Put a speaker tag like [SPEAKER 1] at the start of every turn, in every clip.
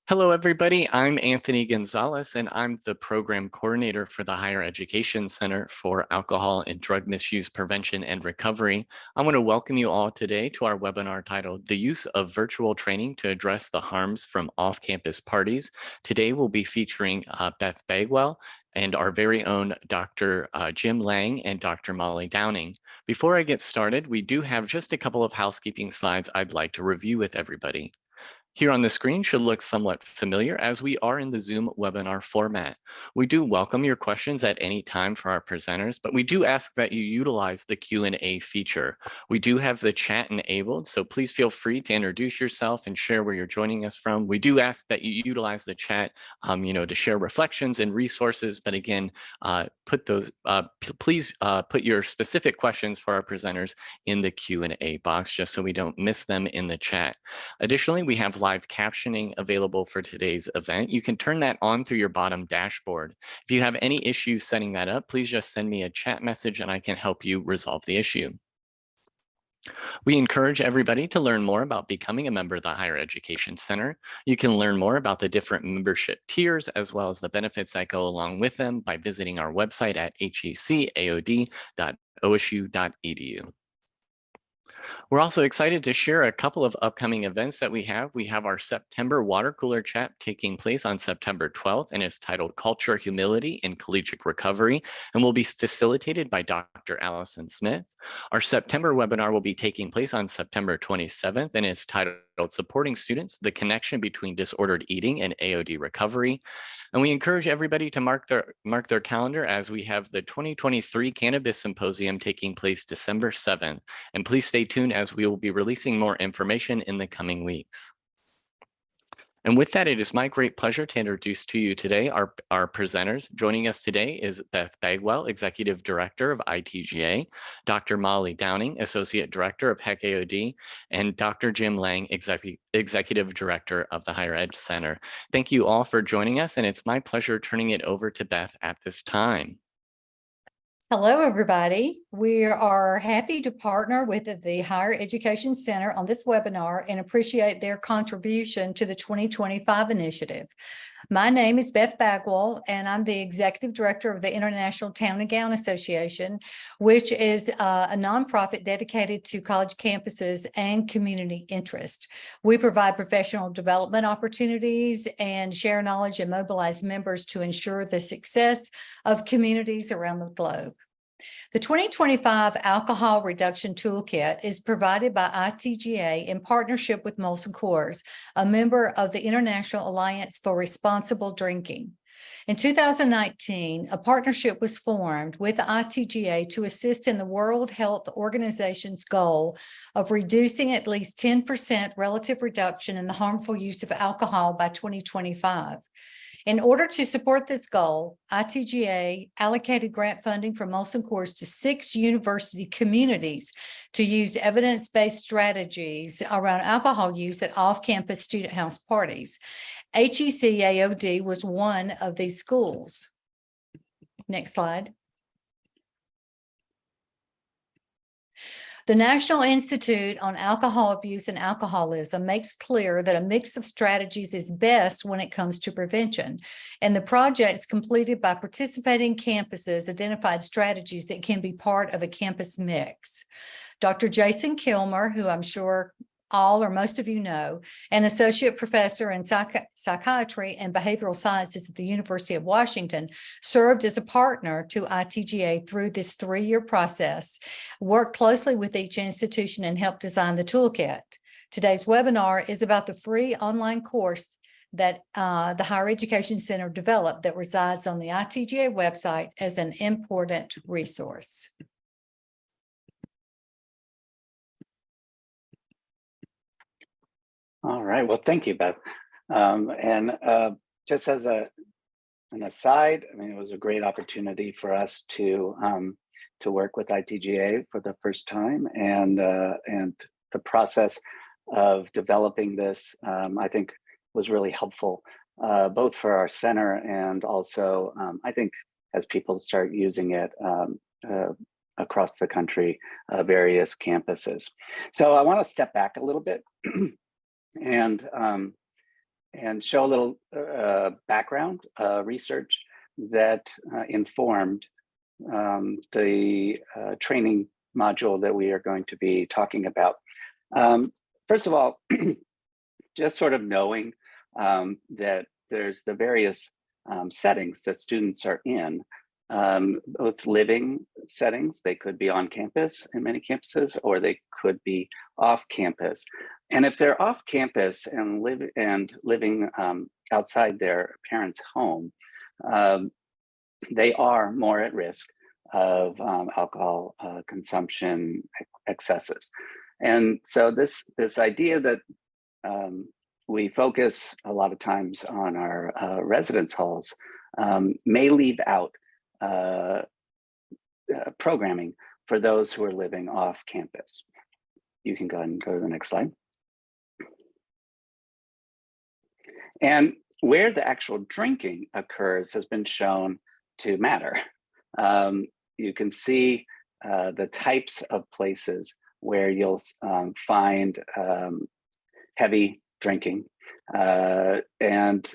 [SPEAKER 1] Hello, everybody. I'm Anthony Gonzalez, and I'm the program coordinator for the Higher Education Center for Alcohol and Drug Misuse Prevention and Recovery. I want to welcome you all today to our webinar titled The Use of Virtual Training to Address the Harms from Off-Campus Parties. Today, we'll be featuring Beth Bagwell and our very own Dr. Jim Lange and Dr. Molly Downing. Before I get started, we do have just a couple of housekeeping slides I'd like to review with everybody. Here on the screen should look somewhat familiar as we are in the Zoom webinar format. We do welcome your questions at any time for our presenters, but we do ask that you utilize the Q&A feature. We do have the chat enabled, so please feel free to introduce yourself and share where you're joining us from. We do ask that you utilize the chat, to share reflections and resources, but again, please put your specific questions for our presenters in the Q&A box just so we don't miss them in the chat. Additionally, we have live captioning available for today's event. You can turn that on through your bottom dashboard. If you have any issues setting that up, please just send me a chat message and I can help you resolve the issue. We encourage everybody to learn more about becoming a member of the Higher Education Center. You can learn more about the different membership tiers as well as the benefits that go along with them by visiting our website at hecaod.osu.edu. We're also excited to share a couple of upcoming events that we have. We have our September water cooler chat taking place on September 12th, and it's titled Culture, Humility, in Collegiate Recovery, and will be facilitated by Dr. Allison Smith. Our September webinar will be taking place on September 27th, and it's titled Supporting Students, the Connection Between Disordered Eating and AOD Recovery. And we encourage everybody to mark their calendar as we have the 2023 Cannabis Symposium taking place December 7th. And please stay tuned as we will be releasing more information in the coming weeks. And with that, it is my great pleasure to introduce to you today our presenters. Joining us today is Beth Bagwell, Executive Director of ITGA, Dr. Molly Downing, Associate Director of HECAOD, and Dr. Jim Lange, Executive Director of the Higher Ed Center. Thank you all for joining us, and it's my pleasure turning it over to Beth at this time.
[SPEAKER 2] Hello, everybody. We are happy to partner with the Higher Education Center on this webinar and appreciate their contribution to the 2025 initiative. My name is Beth Bagwell, and I'm the Executive Director of the International Town and Gown Association, which is a nonprofit dedicated to college campuses and community interest. We provide professional development opportunities and share knowledge and mobilize members to ensure the success of communities around the globe. The 2025 Alcohol Reduction Toolkit is provided by ITGA in partnership with Molson Coors, a member of the International Alliance for Responsible Drinking. In 2019, a partnership was formed with the ITGA to assist in the World Health Organization's goal of reducing at least 10% relative reduction in the harmful use of alcohol by 2025. In order to support this goal, ITGA allocated grant funding from Molson Coors to 6 university communities to use evidence-based strategies around alcohol use at off-campus student house parties. HECAOD was one of these schools. Next slide. The National Institute on Alcohol Abuse and Alcoholism makes clear that a mix of strategies is best when it comes to prevention, and the projects completed by participating campuses identified strategies that can be part of a campus mix. Dr. Jason Kilmer, who I'm sure all or most of you know, an associate professor in psychiatry and behavioral sciences at the University of Washington, served as a partner to ITGA through this 3-year process, worked closely with each institution, and helped design the toolkit. Today's webinar is about the free online course that the Higher Education Center developed that resides on the ITGA website as an important resource.
[SPEAKER 3] All right, well, thank you, Beth. Just as an aside, I mean, it was a great opportunity for us to work with ITGA for the first time, and the process of developing this, I think, was really helpful, both for our center and also, I think, as people start using it across the country, various campuses. So I want to step back a little bit. And and show a little background research that informed the training module that we are going to be talking about. First of all, just sort of knowing that there's the various settings that students are in, both living settings. They could be on campus in many campuses, or they could be off campus. And if they're off campus and living outside their parents' home, they are more at risk of alcohol consumption excesses. And so this idea that we focus a lot of times on our residence halls may leave out programming for those who are living off campus. You can go ahead and go to the next slide. And where the actual drinking occurs has been shown to matter. You can see the types of places where you'll find heavy drinking, and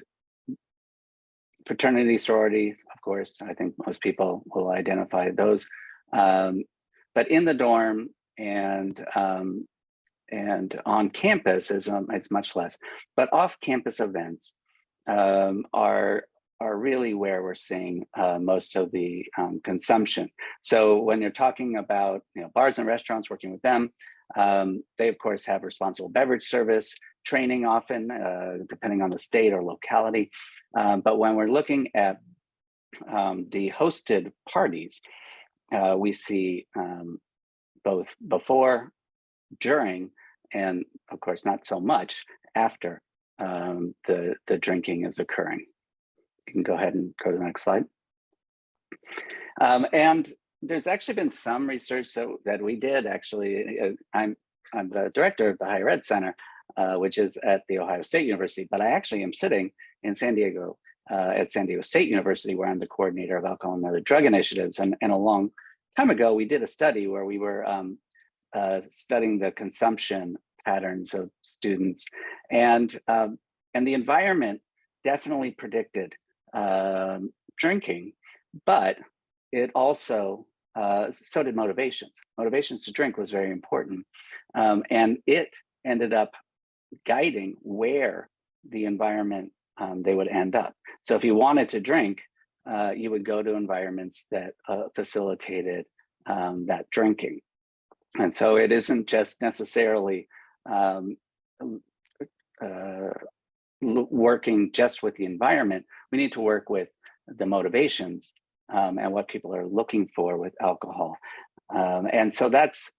[SPEAKER 3] fraternity, sorority, of course, I think most people will identify those. But in the dorm and on campus it's much less. But off-campus events are really where we're seeing most of the consumption. So when you're talking about bars and restaurants, working with them, they of course have responsible beverage service training often, depending on the state or locality. But when we're looking at the hosted parties, we see both before, during, and of course not so much after the drinking is occurring. You can go ahead and go to the next slide. And there's actually been some research that we did. Actually, I'm the director of the Higher Ed Center, which is at The Ohio State University, but I actually am sitting in San Diego at San Diego State University, where I'm the coordinator of alcohol and other drug initiatives. And a long time ago, we did a study where we were studying the consumption patterns of students, and the environment definitely predicted drinking, but it also so did motivations. Motivations to drink was very important, and it ended up guiding where the environment they would end up. So if you wanted to drink, you would go to environments that facilitated that drinking. And so it isn't just necessarily working just with the environment. We need to work with the motivations and what people are looking for with alcohol. And so that's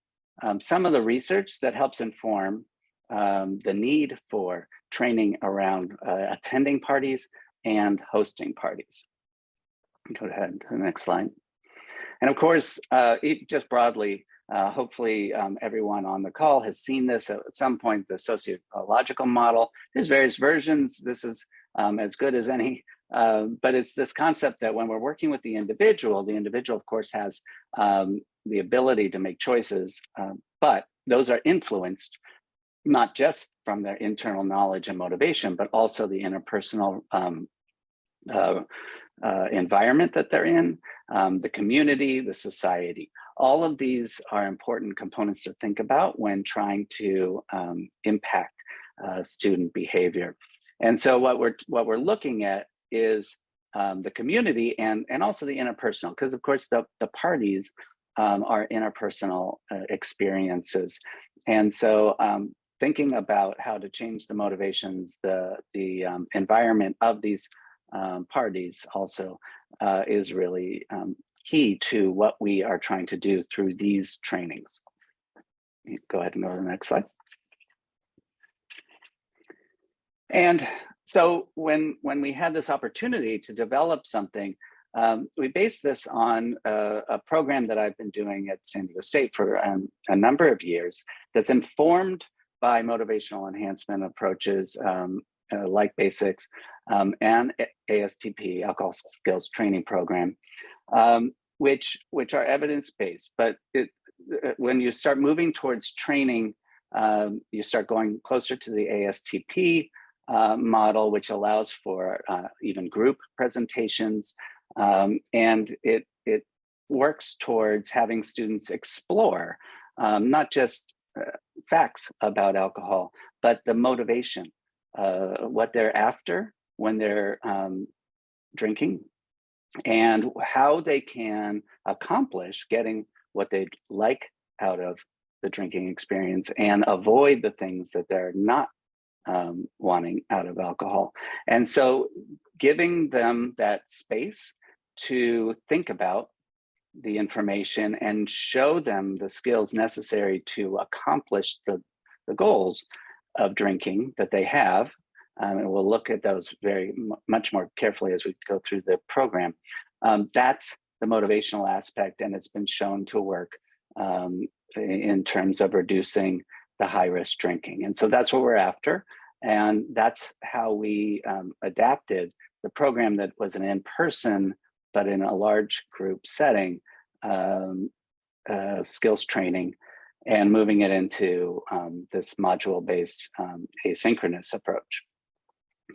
[SPEAKER 3] some of the research that helps inform the need for training around attending parties and hosting parties. Go ahead to the next slide. And of course, just broadly, hopefully everyone on the call has seen this at some point, the sociological model. There's various versions. This is as good as any, but it's this concept that when we're working with the individual of course has the ability to make choices, but those are influenced not just from their internal knowledge and motivation, but also the interpersonal environment that they're in, the community, the society. All of these are important components to think about when trying to impact student behavior. And so what we're looking at is the community and also the interpersonal, because of course the parties are interpersonal experiences. And so thinking about how to change the motivations, the environment of these parties also is really key to what we are trying to do through these trainings. Go ahead and go to the next slide. And so when we had this opportunity to develop something, we based this on a program that I've been doing at San Diego State for a number of years that's informed by motivational enhancement approaches like basics and ASTP, Alcohol Skills Training Program, which are evidence-based. But when you start moving towards training, you start going closer to the ASTP model, which allows for even group presentations. And it works towards having students explore not just facts about alcohol, but the motivation, what they're after when they're drinking, and how they can accomplish getting what they'd like out of the drinking experience and avoid the things that they're not wanting out of alcohol. And so giving them that space to think about the information and show them the skills necessary to accomplish the goals of drinking that they have. And we'll look at those much more carefully as we go through the program. That's the motivational aspect, and it's been shown to work in terms of reducing the high-risk drinking. And so that's what we're after. And that's how we adapted the program that was an in-person, but in a large group setting, skills training, and moving it into this module-based asynchronous approach.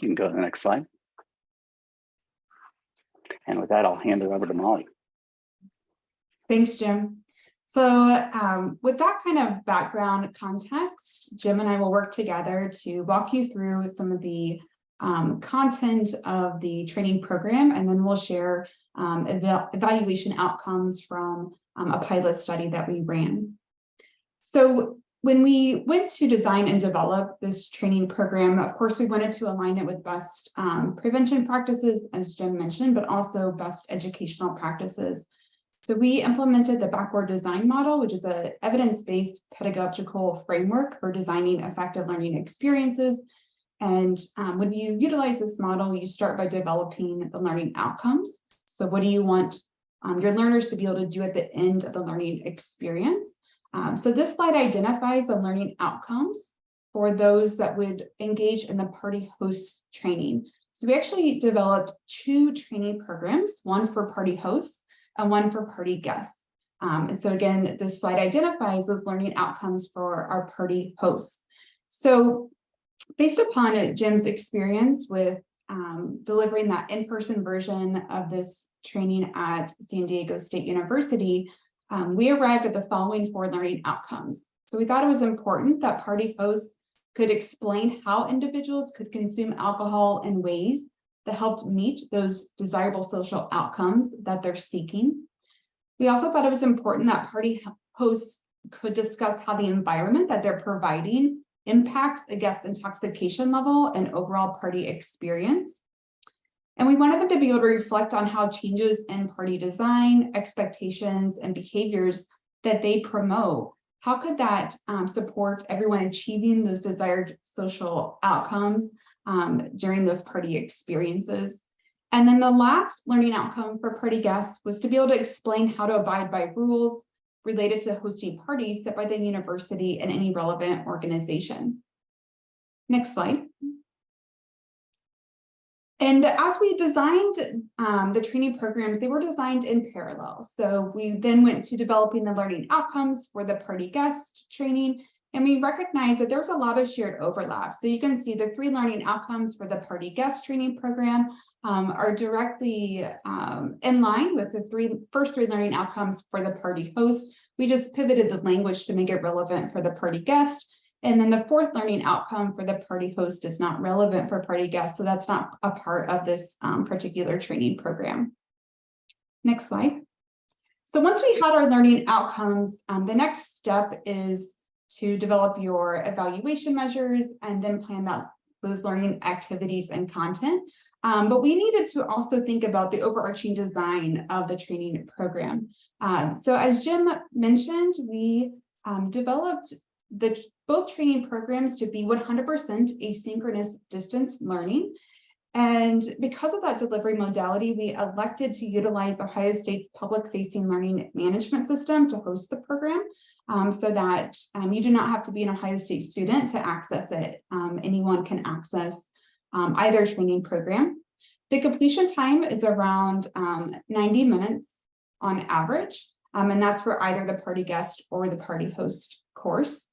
[SPEAKER 3] You can go to the next slide. And with that, I'll hand it over to Molly.
[SPEAKER 4] Thanks, Jim. So with that kind of background context, Jim and I will work together to walk you through some of the content of the training program, and then we'll share evaluation outcomes from a pilot study that we ran. So when we went to design and develop this training program, of course, we wanted to align it with best prevention practices, as Jim mentioned, but also best educational practices. So we implemented the backward design model, which is an evidence-based pedagogical framework for designing effective learning experiences. And when you utilize this model, you start by developing the learning outcomes. So what do you want your learners to be able to do at the end of the learning experience? So this slide identifies the learning outcomes for those that would engage in the party host training. So we actually developed 2 training programs, one for party hosts and one for party guests. And so again, this slide identifies those learning outcomes for our party hosts. So based upon Jim's experience with delivering that in-person version of this training at San Diego State University, we arrived at the following 4 learning outcomes. So we thought it was important that party hosts could explain how individuals could consume alcohol in ways that helped meet those desirable social outcomes that they're seeking. We also thought it was important that party hosts could discuss how the environment that they're providing impacts a guest's intoxication level and overall party experience. And we wanted them to be able to reflect on how changes in party design, expectations, and behaviors that they promote, how could that support everyone achieving those desired social outcomes during those party experiences. And then the last learning outcome for party guests was to be able to explain how to abide by rules related to hosting parties set by the university and any relevant organization. Next slide. And as we designed the training programs, they were designed in parallel. So we then went to developing the learning outcomes for the party guest training, and we recognized that there's a lot of shared overlap. So you can see the 3 learning outcomes for the party guest training program are directly in line with the first three learning outcomes for the party host. We just pivoted the language to make it relevant for the party guest. And then the 4th learning outcome for the party host is not relevant for party guests, so that's not a part of this particular training program. Next slide. So once we had our learning outcomes, the next step is to develop your evaluation measures and then plan those learning activities and content. But we needed to also think about the overarching design of the training program. So as Jim mentioned, we developed both training programs to be 100% asynchronous distance learning. And because of that delivery modality, we elected to utilize Ohio State's public-facing learning management system to host the program, so that you do not have to be an Ohio State student to access it. Anyone can access either training program. The completion time is around 90 minutes on average, and that's for either the party guest or the party host course.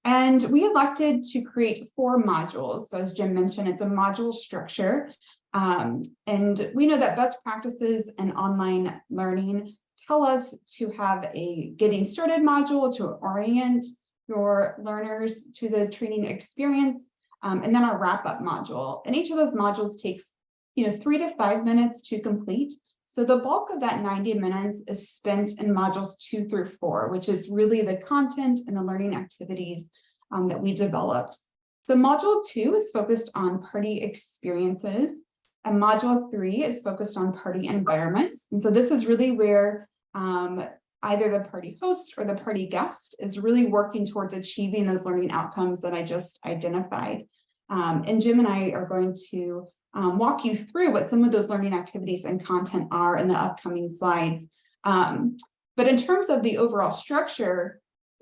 [SPEAKER 4] And we elected to create 4 modules. So as Jim mentioned, it's a module structure. And we know that best practices in online learning tell us to have a getting started module to orient your learners to the training experience, and then our wrap-up module. And each of those modules takes 3 to 5 minutes to complete. So the bulk of that 90 minutes is spent in modules 2 through 4, which is really the content and the learning activities that we developed. So module 2 is focused on party experiences, and module 3 is focused on party environments. And so this is really where either the party host or the party guest is really working towards achieving those learning outcomes that I just identified. And Jim and I are going to walk you through what some of those learning activities and content are in the upcoming slides. But in terms of the overall structure,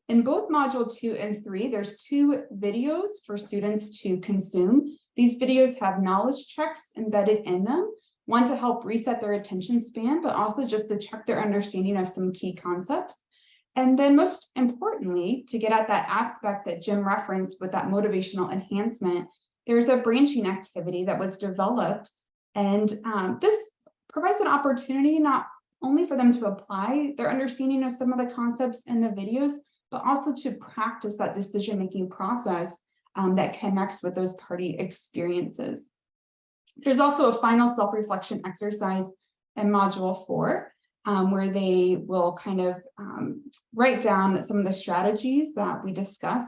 [SPEAKER 4] in both module 2 and 3, there's 2 videos for students to consume. These videos have knowledge checks embedded in them, one to help reset their attention span, but also just to check their understanding of some key concepts. And then most importantly, to get at that aspect that Jim referenced with that motivational enhancement, there's a branching activity that was developed. And this provides an opportunity not only for them to apply their understanding of some of the concepts in the videos, but also to practice that decision-making process that connects with those party experiences. There's also a final self-reflection exercise in module 4, where they will kind of write down some of the strategies that we discuss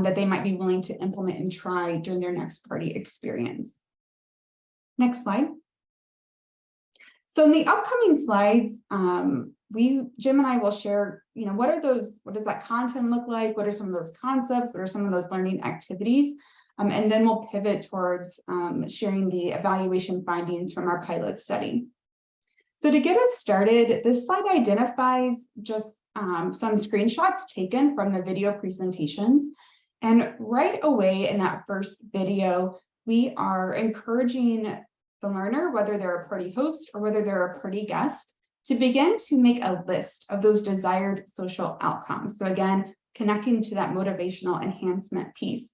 [SPEAKER 4] that they might be willing to implement and try during their next party experience. Next slide. So in the upcoming slides, Jim and I will share, what does that content look like? What are some of those concepts? What are some of those learning activities? And then we'll pivot towards sharing the evaluation findings from our pilot study. So to get us started, this slide identifies just some screenshots taken from the video presentations. And right away in that first video, we are encouraging the learner, whether they're a party host or whether they're a party guest, to begin to make a list of those desired social outcomes. So again, connecting to that motivational enhancement piece.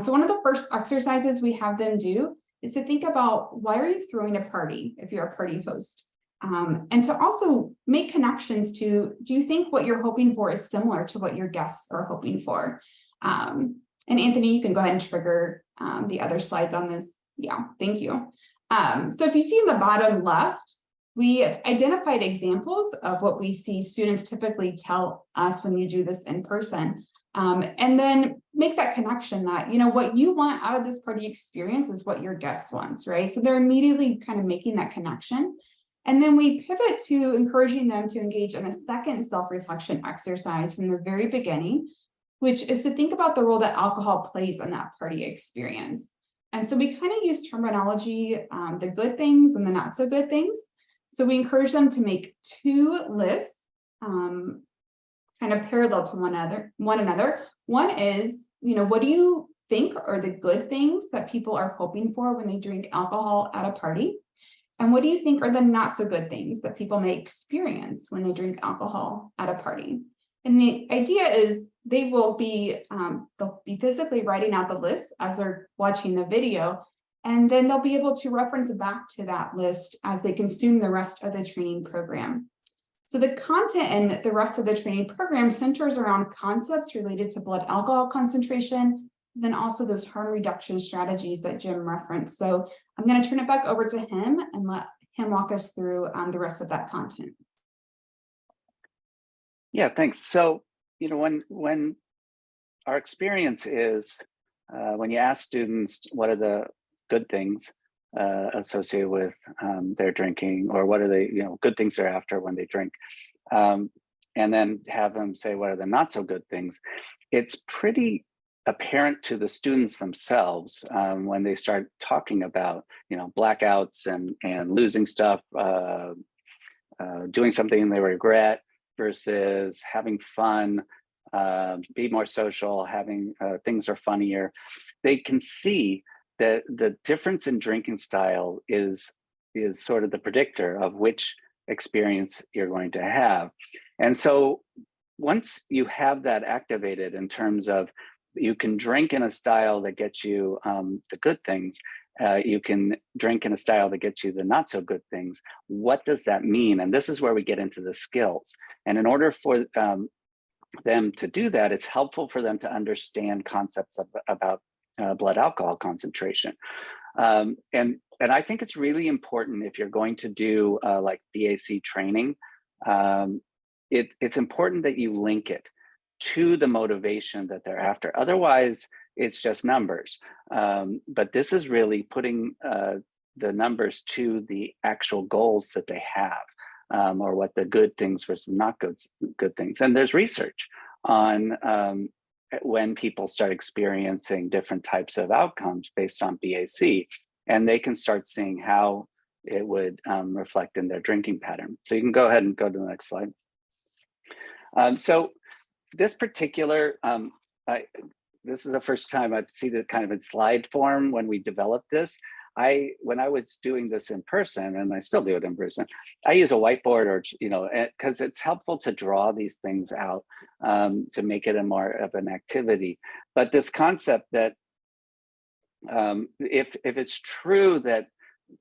[SPEAKER 4] So one of the first exercises we have them do is to think about, why are you throwing a party if you're a party host? And to also make connections to, do you think what you're hoping for is similar to what your guests are hoping for? And Anthony, you can go ahead and trigger the other slides on this. Yeah, thank you. So if you see in the bottom left, we identified examples of what we see students typically tell us when you do this in person. And then make that connection that, what you want out of this party experience is what your guest wants, right? So they're immediately kind of making that connection. And then we pivot to encouraging them to engage in a second self-reflection exercise from the very beginning, which is to think about the role that alcohol plays in that party experience. And so we kind of use terminology, the good things and the not so good things. So we encourage them to make 2 lists, kind of parallel to one another. One is, what do you think are the good things that people are hoping for when they drink alcohol at a party? And what do you think are the not so good things that people may experience when they drink alcohol at a party? And the idea is they'll be physically writing out the list as they're watching the video, and then they'll be able to reference back to that list as they consume the rest of the training program. So the content in the rest of the training program centers around concepts related to blood alcohol concentration, then also those harm reduction strategies that Jim referenced. So I'm going to turn it back over to him and let him walk us through the rest of that content.
[SPEAKER 3] Yeah, thanks. So, when our experience is, when you ask students what are the good things associated with their drinking, or what are they, good things they're after when they drink, and then have them say what are the not so good things, it's pretty apparent to the students themselves when they start talking about, blackouts and losing stuff, doing something they regret versus having fun, be more social, having things are funnier. They can see that the difference in drinking style is sort of the predictor of which experience you're going to have. And so once you have that activated in terms of you can drink in a style that gets you the good things. You can drink in a style that gets you the not so good things. What does that mean? And this is where we get into the skills. And in order for them to do that, it's helpful for them to understand concepts about blood alcohol concentration. And I think it's really important if you're going to do like BAC training, it's important that you link it to the motivation that they're after. Otherwise, it's just numbers. But this is really putting the numbers to the actual goals that they have, or what the good things versus not good things. And there's research on when people start experiencing different types of outcomes based on BAC, and they can start seeing how it would reflect in their drinking pattern. So you can go ahead and go to the next slide. So this particular, this is the first time I've seen it kind of in slide form when we developed this. When I was doing this in person, and I still do it in person, I use a whiteboard, or because it's helpful to draw these things out to make it a more of an activity. But this concept that if it's true that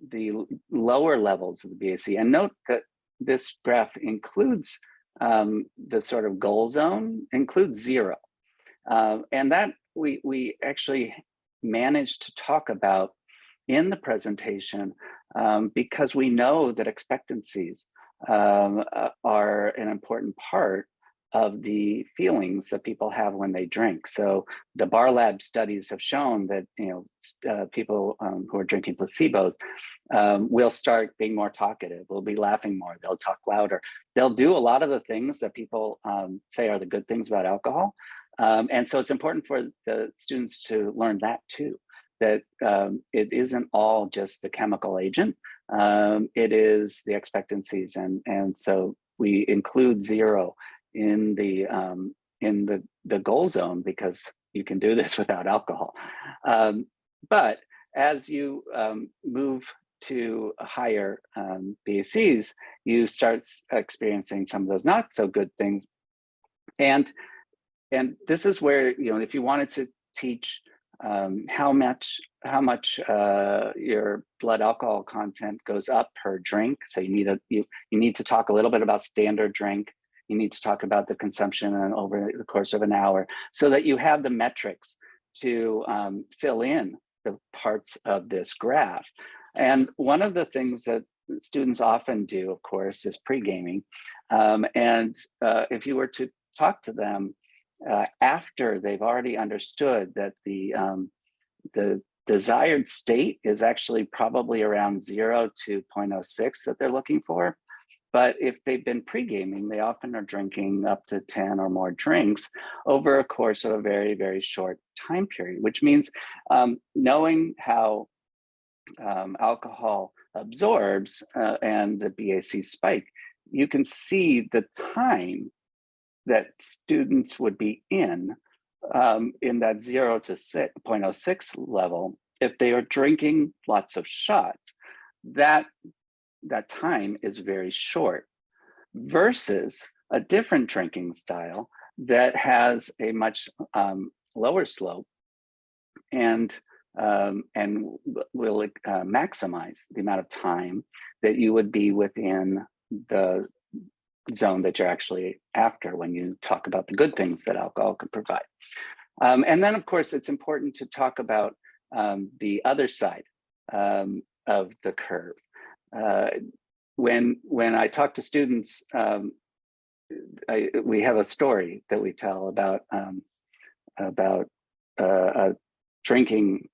[SPEAKER 3] the lower levels of the BAC, and note that this graph includes the sort of goal zone, includes 0, and that we actually managed to talk about in the presentation, because we know that expectancies are an important part of the feelings that people have when they drink. So the Bar Lab studies have shown that people who are drinking placebos will start being more talkative, will be laughing more, they'll talk louder, they'll do a lot of the things that people say are the good things about alcohol. And so it's important for the students to learn that too, that it isn't all just the chemical agent, it is the expectancies. And so we include 0 in the goal zone, because you can do this without alcohol. But as you move to higher BACs, you start experiencing some of those not so good things. And this is where, if you wanted to teach how much your blood alcohol content goes up per drink, so you need to talk a little bit about standard drink. You need to talk about the consumption over the course of an hour, so that you have the metrics to fill in the parts of this graph. And one of the things that students often do, of course, is pre-gaming. And if you were to talk to them after they've already understood that the desired state is actually probably around 0 to 0.06 that they're looking for. But if they've been pre-gaming, they often are drinking up to 10 or more drinks over a course of a very, very short time period, which means knowing how alcohol absorbs and the BAC spike, you can see the time that students would be in that 0 to 0.06 level. If they are drinking lots of shots, that time is very short, versus a different drinking style that has a much lower slope and will maximize the amount of time that you would be within the zone that you're actually after when you talk about the good things that alcohol can provide. And then, of course, it's important to talk about the other side of the curve. When I talk to students, we have a story that we tell about a drinking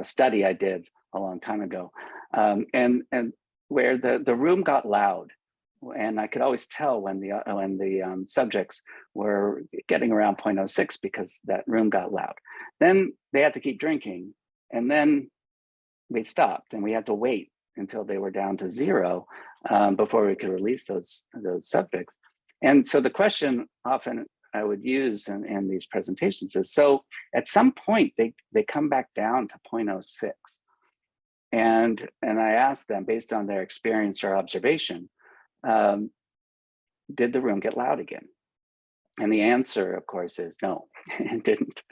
[SPEAKER 3] study I did a long time ago, and where the room got loud, and I could always tell when the subjects were getting around 0.06 because that room got loud. Then they had to keep drinking, and then they stopped, and we had to wait until they were down to 0 before we could release those subjects. And so the question often I would use in these presentations is, so at some point they come back down to 0.06. And I asked them, based on their experience or observation, did the room get loud again? And the answer, of course, is no, it didn't.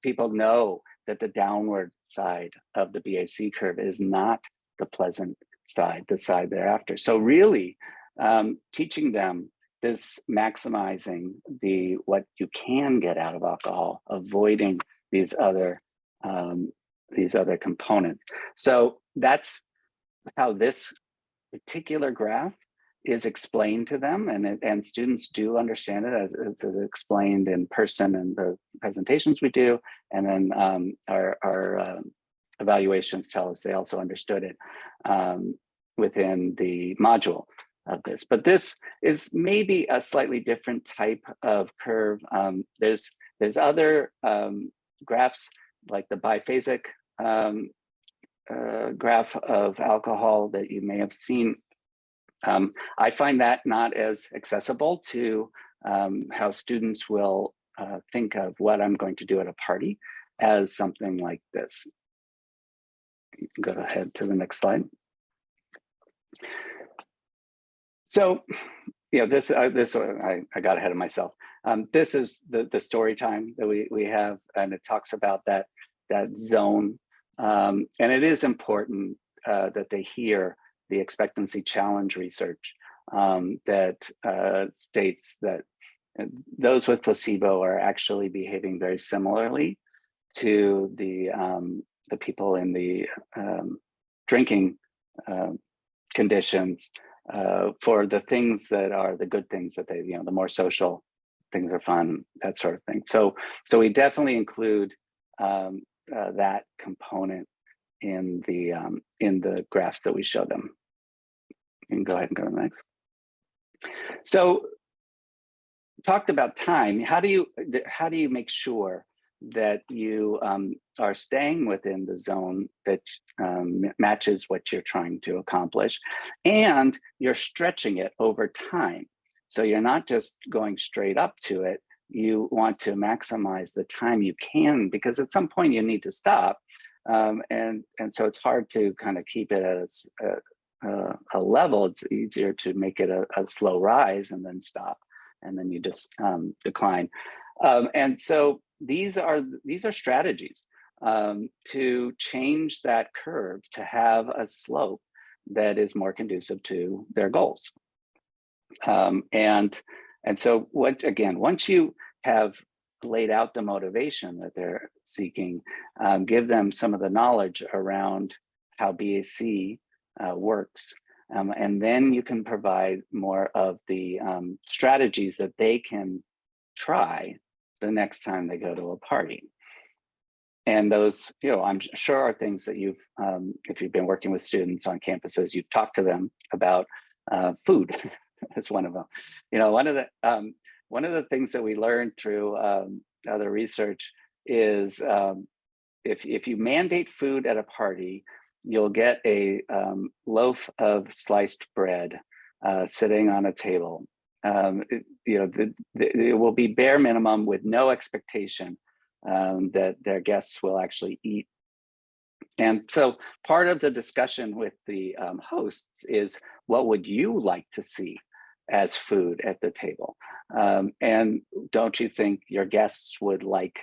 [SPEAKER 3] People know that the downward side of the BAC curve is not the pleasant side, the side thereafter. So really, teaching them this, maximizing what you can get out of alcohol, avoiding these other components. So that's how this particular graph is explained to them, and students do understand it as it's explained in person in the presentations we do, and then our evaluations tell us they also understood it within the module of this. But this is maybe a slightly different type of curve. There's other graphs like the biphasic graph of alcohol that you may have seen. I find that not as accessible to how students will think of what I'm going to do at a party as something like this. You can go ahead to the next slide. So, I got ahead of myself. This is the story time that we have, and it talks about that zone. And it is important that they hear the expectancy challenge research that states that those with placebo are actually behaving very similarly to the people in the drinking conditions for the things that are the good things that they, the more social things are fun, that sort of thing. So we definitely include that component in the graphs that we show them. You can go ahead and go to the next. So, talked about time. How do you make sure that you are staying within the zone that matches what you're trying to accomplish, and you're stretching it over time? So you're not just going straight up to it. You want to maximize the time you can, because at some point you need to stop. And so it's hard to kind of keep it at a level. It's easier to make it a slow rise and then stop, and then you just decline. And so these are strategies to change that curve to have a slope that is more conducive to their goals. And so once you have laid out the motivation that they're seeking, give them some of the knowledge around how BAC works, and then you can provide more of the strategies that they can try the next time they go to a party. And those, I'm sure are things that you've, if you've been working with students on campuses, you've talked to them about food. That's one of them. One of the things that we learned through other research is if you mandate food at a party, you'll get a loaf of sliced bread sitting on a table. It will be bare minimum with no expectation that their guests will actually eat. And so part of the discussion with the hosts is, what would you like to see as food at the table? And don't you think your guests would like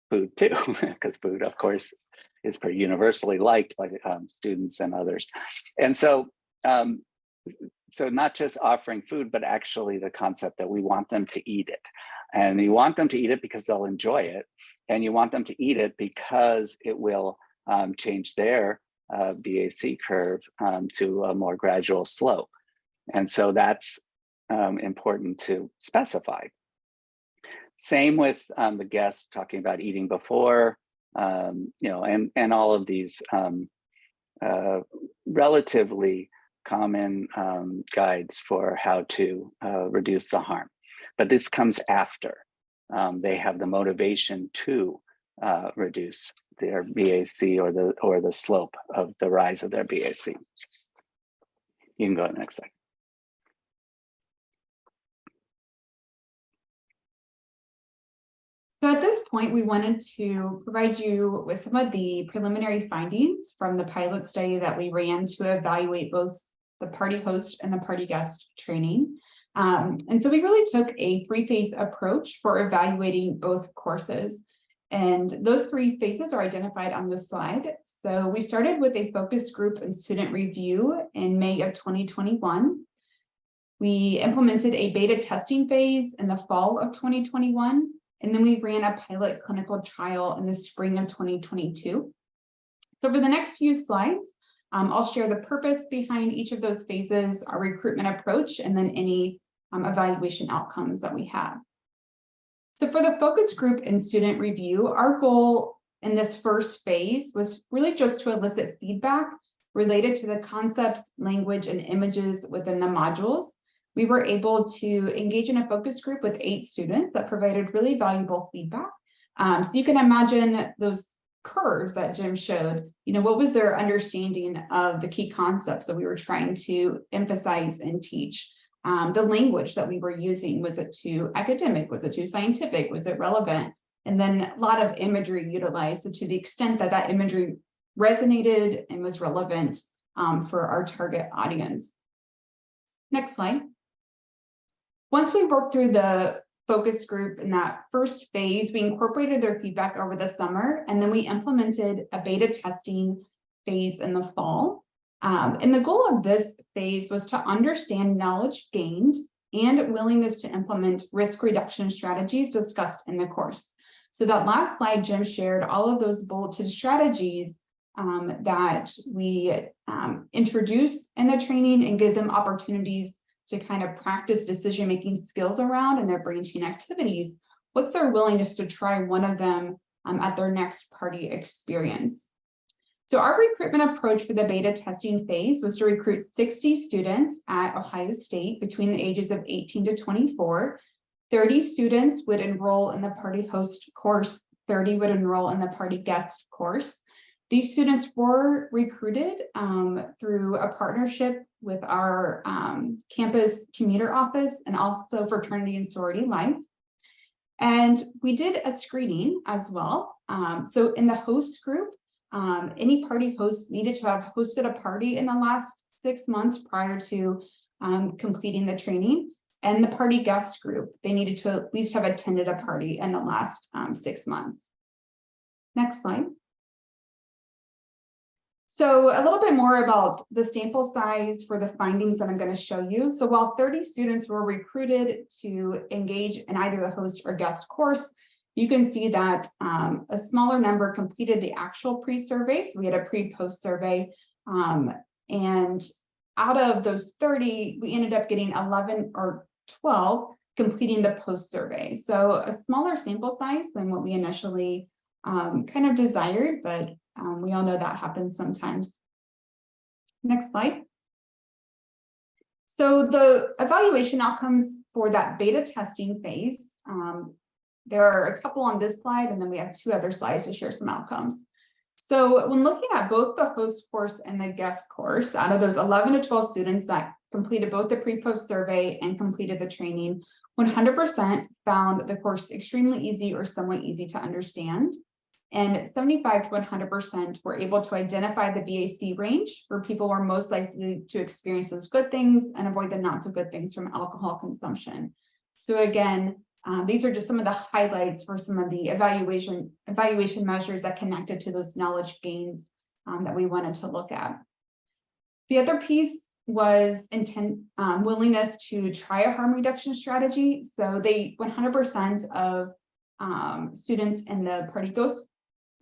[SPEAKER 3] food too? Because food, of course, is pretty universally liked by students and others. And so, so not just offering food, but actually the concept that we want them to eat it. And you want them to eat it because they'll enjoy it. And you want them to eat it because it will change their BAC curve to a more gradual slope. And so that's important to specify. Same with the guests talking about eating before, and all of these relatively common guides for how to reduce the harm. But this comes after they have the motivation to reduce their BAC or the slope of the rise of their BAC. You can go to the next slide.
[SPEAKER 4] So at this point, we wanted to provide you with some of the preliminary findings from the pilot study that we ran to evaluate both the party host and the party guest training. And so we really took a 3-phase approach for evaluating both courses. And those 3 phases are identified on this slide. So we started with a focus group and student review in May of 2021. We implemented a beta testing phase in the fall of 2021. And then we ran a pilot clinical trial in the spring of 2022. So for the next few slides, I'll share the purpose behind each of those phases, our recruitment approach, and then any evaluation outcomes that we have. So for the focus group and student review, our goal in this first phase was really just to elicit feedback related to the concepts, language, and images within the modules. We were able to engage in a focus group with 8 students that provided really valuable feedback. So you can imagine those curves that Jim showed, what was their understanding of the key concepts that we were trying to emphasize and teach? The language that we were using, was it too academic? Was it too scientific? Was it relevant? And then a lot of imagery utilized. So to the extent that that imagery resonated and was relevant for our target audience. Next slide. Once we worked through the focus group in that first phase, we incorporated their feedback over the summer, and then we implemented a beta testing phase in the fall. And the goal of this phase was to understand knowledge gained and willingness to implement risk reduction strategies discussed in the course. So that last slide, Jim shared all of those bulleted strategies that we introduce in the training and give them opportunities to kind of practice decision-making skills around in their branching activities. What's their willingness to try one of them at their next party experience? So our recruitment approach for the beta testing phase was to recruit 60 students at Ohio State between the ages of 18 to 24. 30 students would enroll in the party host course, 30 would enroll in the party guest course. These students were recruited through a partnership with our campus commuter office and also fraternity and sorority life. And we did a screening as well. So in the host group, any party host needed to have hosted a party in the last 6 months prior to completing the training. And the party guest group, they needed to at least have attended a party in the last 6 months. Next slide. So a little bit more about the sample size for the findings that I'm going to show you. So while 30 students were recruited to engage in either the host or guest course, you can see that a smaller number completed the actual pre-survey. So we had a pre-post survey. And out of those 30, we ended up getting 11 or 12 completing the post survey. So a smaller sample size than what we initially kind of desired, but we all know that happens sometimes. Next slide. So the evaluation outcomes for that beta testing phase, there are a couple on this slide, and then we have 2 other slides to share some outcomes. So when looking at both the host course and the guest course, out of those 11 to 12 students that completed both the pre-post survey and completed the training, 100% found the course extremely easy or somewhat easy to understand. And 75 to 100% were able to identify the BAC range where people were most likely to experience those good things and avoid the not so good things from alcohol consumption. So again, these are just some of the highlights for some of the evaluation measures that connected to those knowledge gains that we wanted to look at. The other piece was willingness to try a harm reduction strategy. So they 100% of students in the party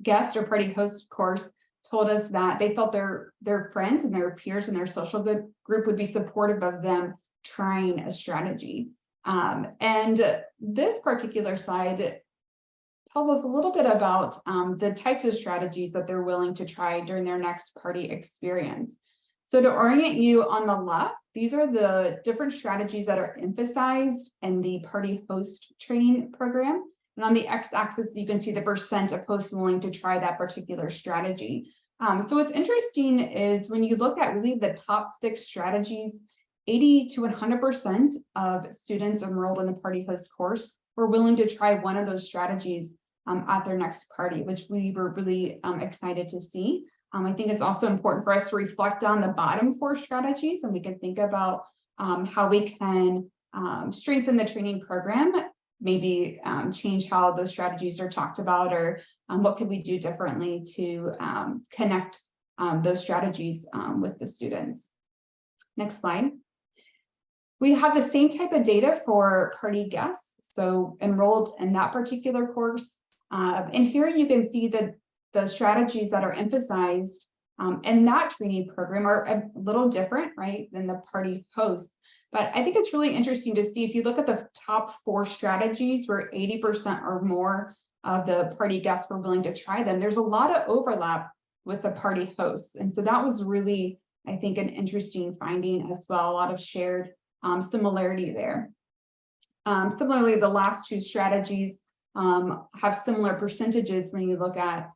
[SPEAKER 4] guest or party host course told us that they felt their friends and their peers and their social group would be supportive of them trying a strategy. And this particular slide tells us a little bit about the types of strategies that they're willing to try during their next party experience. So to orient you, on the left, these are the different strategies that are emphasized in the party host training program. And on the x-axis, you can see the percent of hosts willing to try that particular strategy. So what's interesting is when you look at really the top 6 strategies, 80 to 100% of students enrolled in the party host course were willing to try one of those strategies at their next party, which we were really excited to see. I think it's also important for us to reflect on the bottom 4 strategies, and we can think about how we can strengthen the training program, maybe change how those strategies are talked about, or what could we do differently to connect those strategies with the students. Next slide. We have the same type of data for party guests, so enrolled in that particular course. And here you can see that the strategies that are emphasized in that training program are a little different, right, than the party hosts. But I think it's really interesting to see if you look at the top 4 strategies where 80% or more of the party guests were willing to try them, there's a lot of overlap with the party hosts. And so that was really, I think, an interesting finding as well, a lot of shared similarity there. Similarly, the last 2 strategies have similar percentages when you look at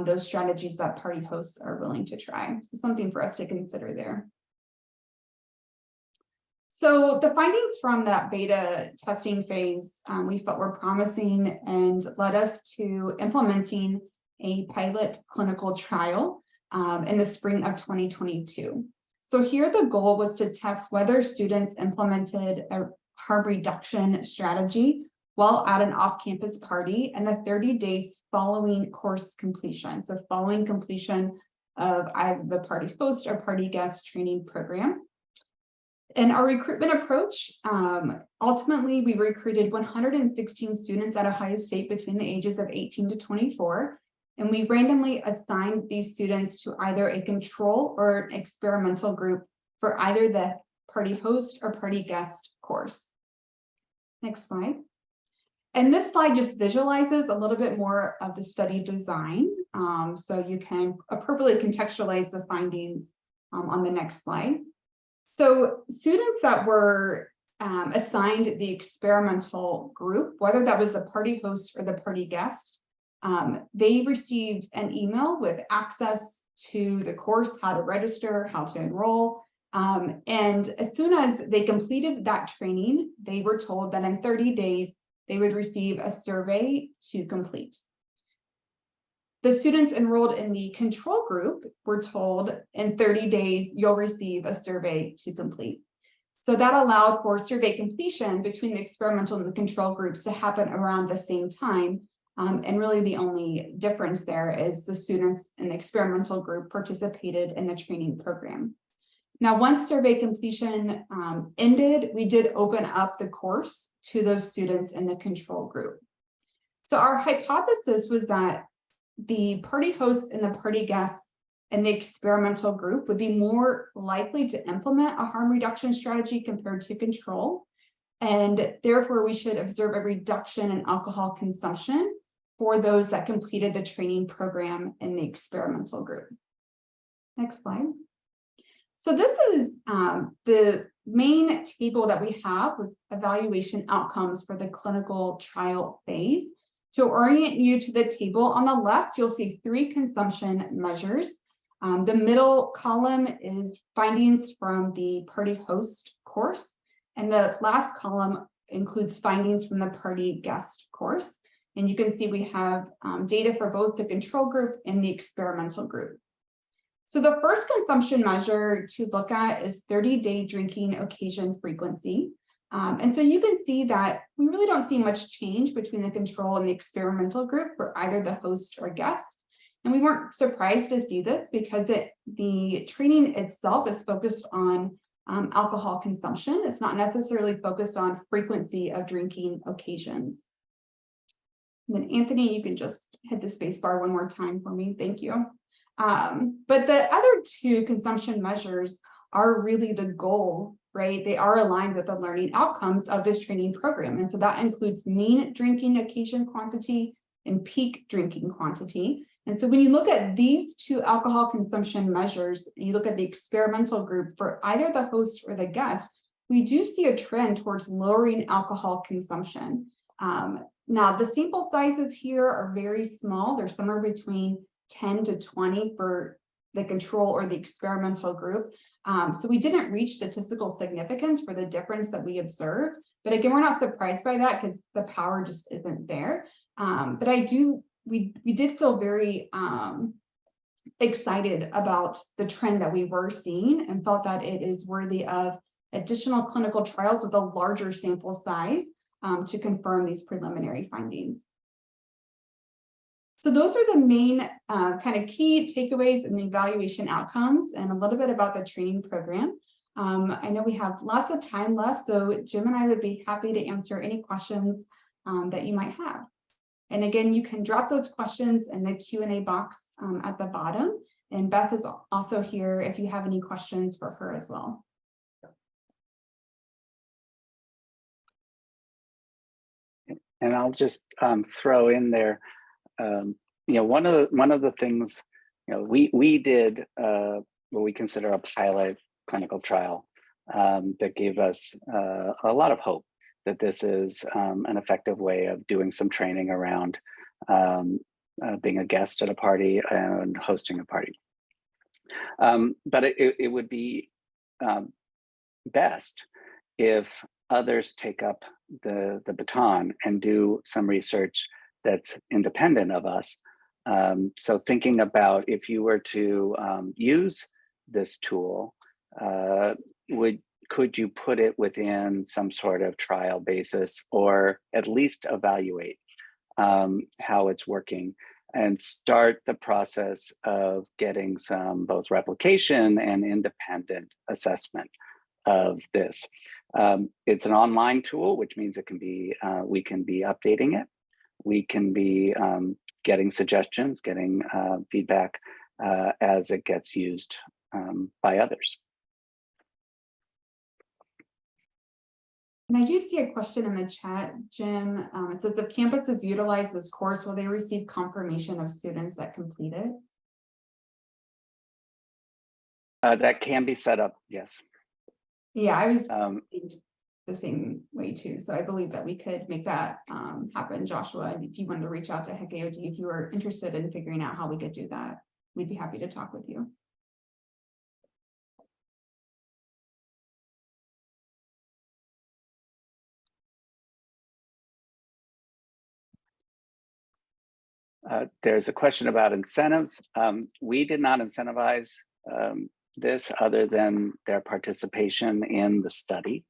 [SPEAKER 4] those strategies that party hosts are willing to try. So something for us to consider there. So the findings from that beta testing phase we felt were promising and led us to implementing a pilot clinical trial in the spring of 2022. So here the goal was to test whether students implemented a harm reduction strategy while at an off-campus party in the 30 days following course completion. So following completion of either the party host or party guest training program. In our recruitment approach, ultimately we recruited 116 students at Ohio State between the ages of 18 to 24. And we randomly assigned these students to either a control or an experimental group for either the party host or party guest course. Next slide. And this slide just visualizes a little bit more of the study design. So you can appropriately contextualize the findings on the next slide. So students that were assigned the experimental group, whether that was the party host or the party guest, they received an email with access to the course, how to register, how to enroll. And as soon as they completed that training, they were told that in 30 days, they would receive a survey to complete. The students enrolled in the control group were told in 30 days, you'll receive a survey to complete. So that allowed for survey completion between the experimental and the control groups to happen around the same time. And really the only difference there is the students in the experimental group participated in the training program. Now, once survey completion ended, we did open up the course to those students in the control group. So our hypothesis was that the party hosts and the party guests in the experimental group would be more likely to implement a harm reduction strategy compared to control. And therefore, we should observe a reduction in alcohol consumption for those that completed the training program in the experimental group. Next slide. So this is the main table that we have was evaluation outcomes for the clinical trial phase. To orient you to the table on the left, you'll see 3 consumption measures. The middle column is findings from the party host course, and the last column includes findings from the party guest course. And you can see we have data for both the control group and the experimental group. So the first consumption measure to look at is 30-day drinking occasion frequency. And so you can see that we really don't see much change between the control and the experimental group for either the host or guest. And we weren't surprised to see this because the training itself is focused on alcohol consumption. It's not necessarily focused on frequency of drinking occasions. And then Anthony, you can just hit the space bar one more time for me. Thank you. But the other 2 consumption measures are really the goal, right? They are aligned with the learning outcomes of this training program. And so that includes mean drinking occasion quantity and peak drinking quantity. And so when you look at these 2 alcohol consumption measures, you look at the experimental group for either the host or the guest, we do see a trend towards lowering alcohol consumption. Now, the sample sizes here are very small. They're somewhere between 10 to 20 for the control or the experimental group. So we didn't reach statistical significance for the difference that we observed. But again, we're not surprised by that because the power just isn't there. But we did feel very excited about the trend that we were seeing and felt that it is worthy of additional clinical trials with a larger sample size to confirm these preliminary findings. So those are the main kind of key takeaways and the evaluation outcomes, and a little bit about the training program. I know we have lots of time left, so Jim and I would be happy to answer any questions that you might have. And again, you can drop those questions in the Q&A box at the bottom. And Beth is also here if you have any questions for her as well.
[SPEAKER 3] And I'll just throw in there, one of the things, we did what we consider a pilot clinical trial that gave us a lot of hope that this is an effective way of doing some training around being a guest at a party and hosting a party. But it would be best if others take up the baton and do some research that's independent of us. So thinking about if you were to use this tool, could you put it within some sort of trial basis, or at least evaluate how it's working and start the process of getting some both replication and independent assessment of this. It's an online tool, which means it can be we can be updating it. We can be getting suggestions, getting feedback as it gets used by others.
[SPEAKER 4] And I do see a question in the chat, Jim. It says, if campuses utilize this course, will they receive confirmation of students that complete it?
[SPEAKER 3] That can be set up, yes.
[SPEAKER 4] Yeah, I was the same way too. So I believe that we could make that happen, Joshua. And if you wanted to reach out to HECAOD, if you were interested in figuring out how we could do that, we'd be happy to talk with you.
[SPEAKER 3] There's a question about incentives. We did not incentivize this other than their participation in the study.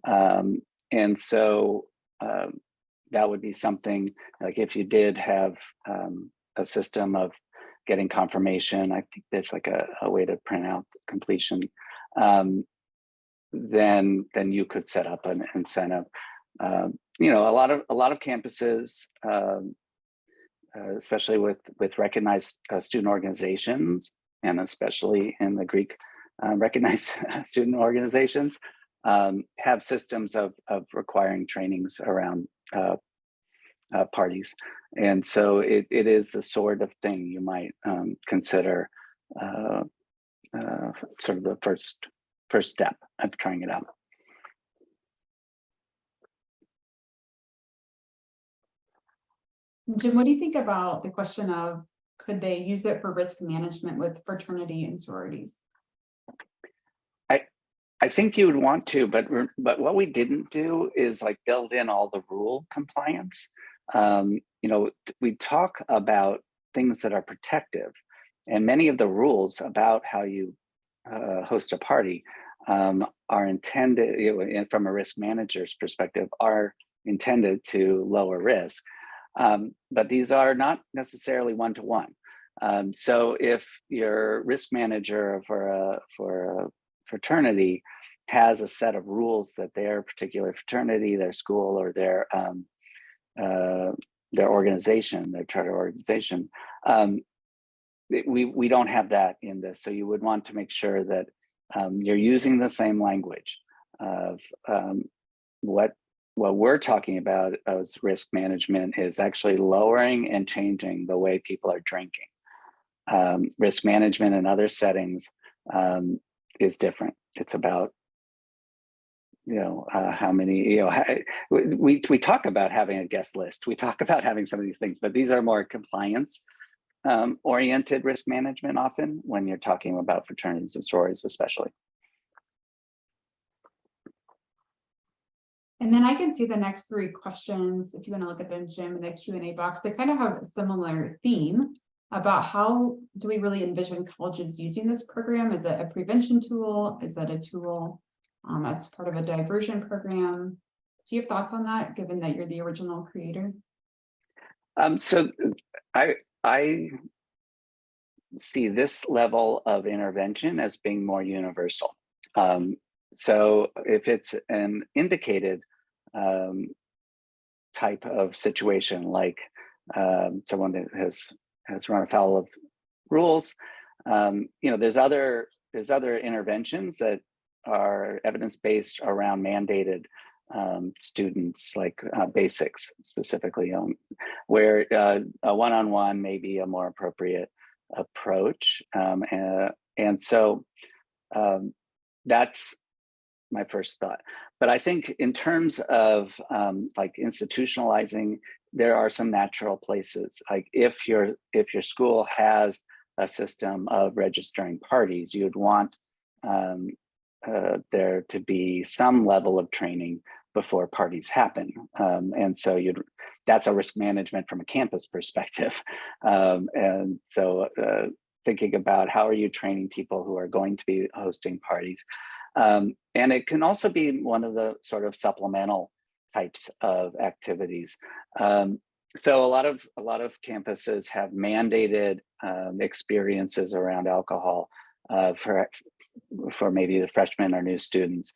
[SPEAKER 3] And so that would be something like if you did have a system of getting confirmation, I think there's like a way to print out completion, then you could set up an incentive. A lot of campuses, especially with recognized student organizations, and especially in the Greek recognized student organizations, have systems of requiring trainings around parties. And so it is the sort of thing you might consider sort of the first step of trying it out.
[SPEAKER 4] Jim, what do you think about the question of could they use it for risk management with fraternity and sororities?
[SPEAKER 3] I think you would want to, but what we didn't do is like build in all the rule compliance. We talk about things that are protective, and many of the rules about how you host a party are intended, from a risk manager's perspective, are intended to lower risk. But these are not necessarily one-to-one. So if your risk manager for a fraternity has a set of rules that their particular fraternity, their school, or their organization, their charter organization, we don't have that in this. So you would want to make sure that you're using the same language of what we're talking about as risk management is actually lowering and changing the way people are drinking. Risk management in other settings is different. It's about, how many, we talk about having a guest list. We talk about having some of these things, but these are more compliance oriented risk management often when you're talking about fraternities and sororities, especially.
[SPEAKER 4] And then I can see the next three questions, if you want to look at them, Jim, in the Q&A box. They kind of have a similar theme about how do we really envision colleges using this program? Is it a prevention tool? Is that a tool That's part of a diversion program. Do you have thoughts on that, given that you're the original creator?
[SPEAKER 3] So I see this level of intervention as being more universal. So if it's an indicated type of situation, like someone that has run afoul of rules, there's other interventions that are evidence-based around mandated students, like basics specifically, where a one-on-one may be a more appropriate approach. And so that's my first thought. But I think in terms of like institutionalizing, there are some natural places. Like if your school has a system of registering parties, you'd want there to be some level of training before parties happen. And so that's a risk management from a campus perspective. And so thinking about how are you training people who are going to be hosting parties. And it can also be one of the sort of supplemental types of activities. So a lot of campuses have mandated experiences around alcohol for maybe the freshmen or new students.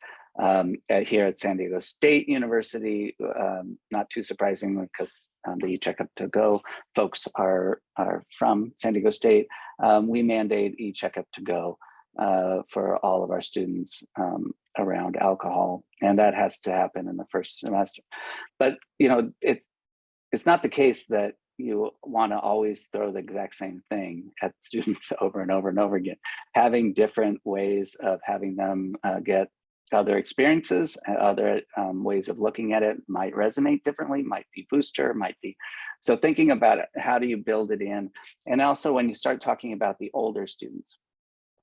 [SPEAKER 3] Here at San Diego State University, not too surprisingly, because the eCheckup to Go folks are from San Diego State, we mandate eCheckup to Go for all of our students around alcohol, and that has to happen in the first semester. But it's not the case that you want to always throw the exact same thing at students over and over and over again. Having different ways of having them get other experiences, other ways of looking at it might resonate differently, might be booster, might be. So thinking about it, how do you build it in? And also when you start talking about the older students,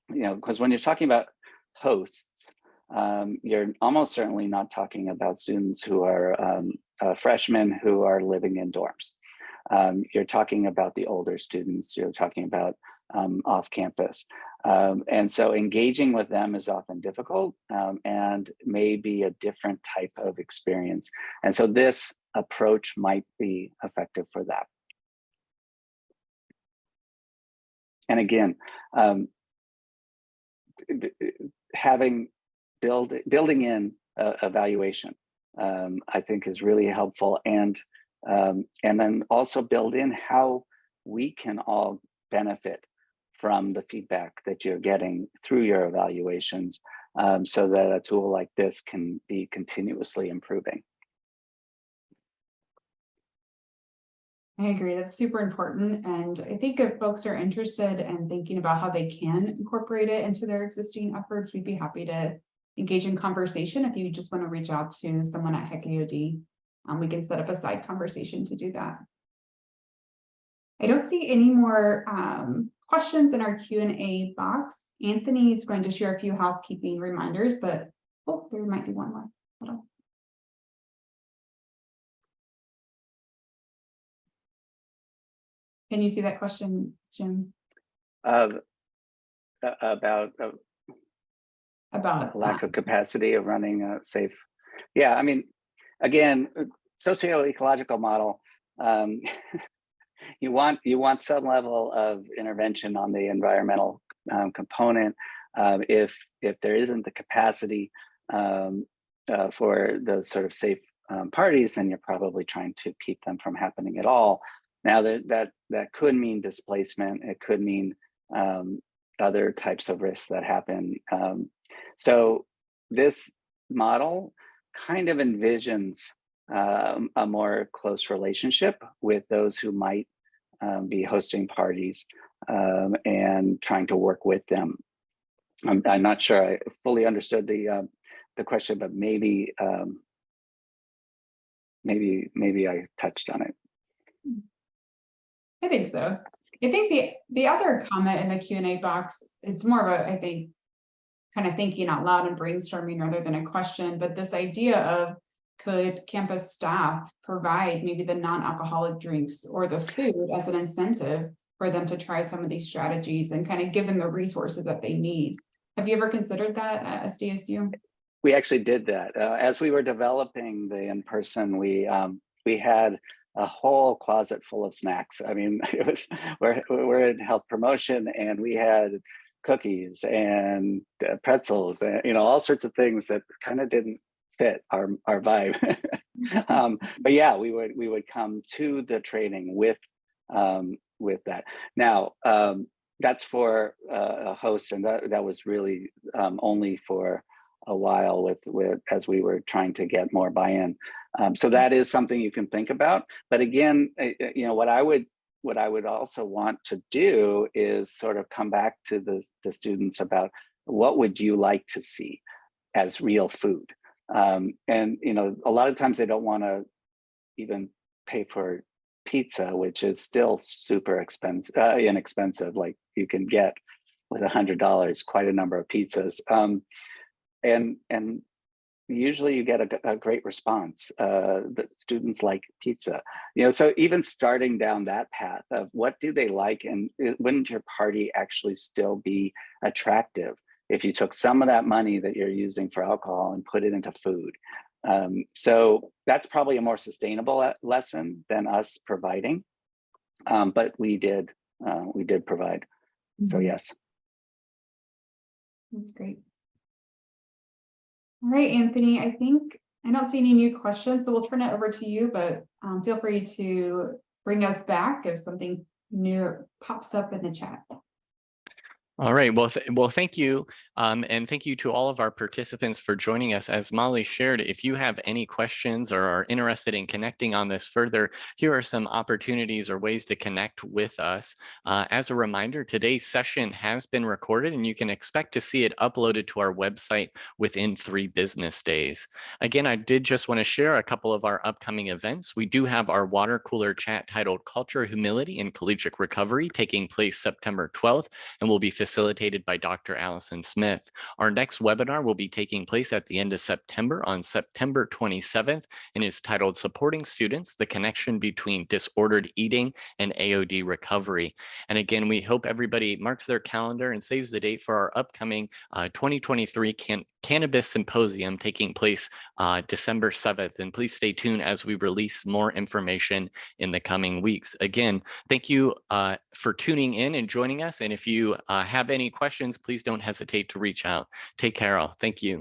[SPEAKER 3] because when you're talking about hosts, you're almost certainly not talking about students who are freshmen who are living in dorms. You're talking about the older students, you're talking about off campus. And so engaging with them is often difficult and may be a different type of experience. And so this approach might be effective for that. And again, building in evaluation, I think is really helpful, and then also build in how we can all benefit from the feedback that you're getting through your evaluations, so that a tool like this can be continuously improving.
[SPEAKER 4] I agree, that's super important. And I think if folks are interested in thinking about how they can incorporate it into their existing efforts, we'd be happy to engage in conversation. If you just want to reach out to someone at HECAOD, we can set up a side conversation to do that. I don't see any more questions in our Q&A box. Anthony is going to share a few housekeeping reminders, but oh, there might be one more. Hold on. Can you see that question, Jim?
[SPEAKER 3] About lack of capacity of running a safe. Yeah, I mean, again, socio-ecological model. You want some level of intervention on the environmental component. If there isn't the capacity for those sort of safe parties, then you're probably trying to keep them from happening at all. Now that could mean displacement. It could mean other types of risks that happen. So this model kind of envisions a more close relationship with those who might be hosting parties and trying to work with them. I'm not sure I fully understood the question, but maybe I touched on it.
[SPEAKER 4] I think so. I think the other comment in the Q&A box, it's more of a, I think, kind of thinking out loud and brainstorming rather than a question, but this idea of, could campus staff provide maybe the non-alcoholic drinks or the food as an incentive for them to try some of these strategies and kind of give them the resources that they need? Have you ever considered that at SDSU?
[SPEAKER 3] we actually did that. As we were developing the in-person, we had a whole closet full of snacks. I mean, it was we're in health promotion, and we had cookies and pretzels, and all sorts of things that kind of didn't fit our vibe. But yeah, we would come to the training with that. Now, that's for a host, and that was really only for a while with as we were trying to get more buy-in. So that is something you can think about. But again, what I would also want to do is sort of come back to the students about what would you like to see as real food. And a lot of times they don't want to even pay for pizza, which is still super inexpensive. Like you can get with $100 quite a number of pizzas. And usually you get a great response. The students like pizza, so even starting down that path of what do they like, and wouldn't your party actually still be attractive if you took some of that money that you're using for alcohol and put it into food? So that's probably a more sustainable lesson than us providing, but we did provide. So yes.
[SPEAKER 4] That's great. All right, Anthony, I think I don't see any new questions, so we'll turn it over to you, but feel free to bring us back if something new pops up in the chat.
[SPEAKER 1] All right. Well, thank you. And thank you to all of our participants for joining us. As Molly shared, if you have any questions or are interested in connecting on this further, here are some opportunities or ways to connect with us. As a reminder, today's session has been recorded, and you can expect to see it uploaded to our website within 3 business days. Again, I did just want to share a couple of our upcoming events. We do have our water cooler chat titled Culture, Humility, and Collegiate Recovery taking place September 12th, and will be facilitated by Dr. Allison Smith. Our next webinar will be taking place at the end of September on September 27th and is titled Supporting Students, the Connection Between Disordered Eating and AOD Recovery. And again, we hope everybody marks their calendar and saves the date for our upcoming 2023 Cannabis Symposium taking place December 7th. And please stay tuned as we release more information in the coming weeks. Again, thank you for tuning in and joining us. And if you have any questions, please don't hesitate to reach out. Take care all. Thank you.